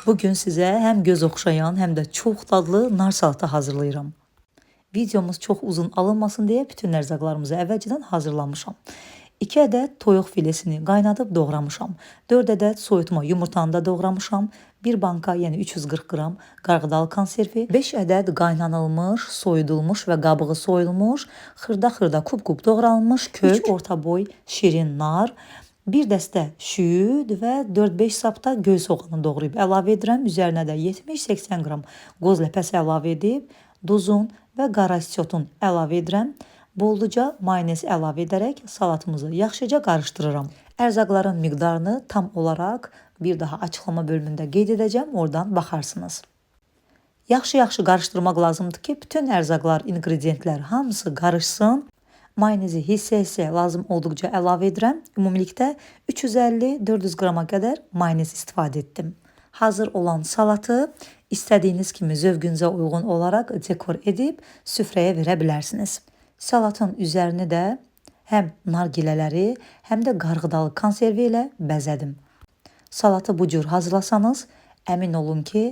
Bugün sizə həm göz oxşayan, həm də çox dadlı nar salatı hazırlayıram. Videomuz çox uzun alınmasın deyə bütün ərzaqlarımızı əvvəlcədən hazırlamışam. 2 ədəd toyuq filesini qaynadıb doğramışam. 4 ədəd soyutma yumurtanı da doğramışam. 1 banka, yəni 340 qram qarğıdalı konservi, 5 ədəd qaynanılmış, soyudulmuş və qabığı soyulmuş, xırda-xırda kub-kub doğranılmış kök, 3 orta boy şirin nar, bir dəstə şüyüd və 4-5 sapda göy soğanı doğrayıb əlavə edirəm. Üzərinə də 70-80 qram qoz ləpəsi əlavə edib, duzun və qara istiotun əlavə edirəm. Bolluca mayonez əlavə edərək salatımızı yaxşıca qarışdırıram. Ərzaqların miqdarını tam olaraq bir daha açıqlama bölümündə qeyd edəcəm, oradan baxarsınız. Yaxşı-yaxşı qarışdırmaq lazımdır ki, bütün ərzaqlar, ingrediyentlər hamısı qarışsın. Mayonezi hissə-hissə lazım olduqca əlavə edirəm. Ümumilikdə 350-400 qrama qədər mayonez istifadə etdim. Hazır olan salatı istədiyiniz kimi zövqünüzə uyğun olaraq dekor edib süfrəyə verə bilərsiniz. Salatın üzərini də həm nar gilələri, həm də qarğıdalı konservi ilə bəzədim. Salatı bu cür hazırlasanız, əmin olun ki,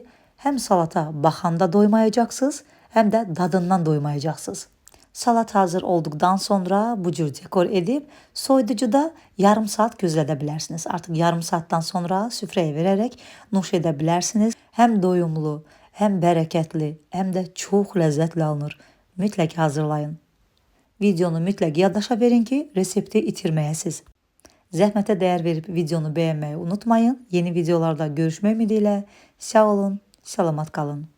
həm salata baxanda doymayacaqsınız, həm də dadından doymayacaqsınız. Salat hazır olduqdan sonra bu cür dekor edib soyuducuda yarım saat gözlədə bilərsiniz. Artıq yarım saatdan sonra süfrəyə verərək nuş edə bilərsiniz. Həm doyumlu, həm bərəkətli, həm də çox ləzzətli alınır. Mütləq hazırlayın. Videonu mütləq yaddaşa verin ki, resepti itirməyəsiz. Zəhmətə dəyər verib videonu bəyənməyi unutmayın. Yeni videolarda görüşmək ümidi ilə sağ olun, salamat qalın.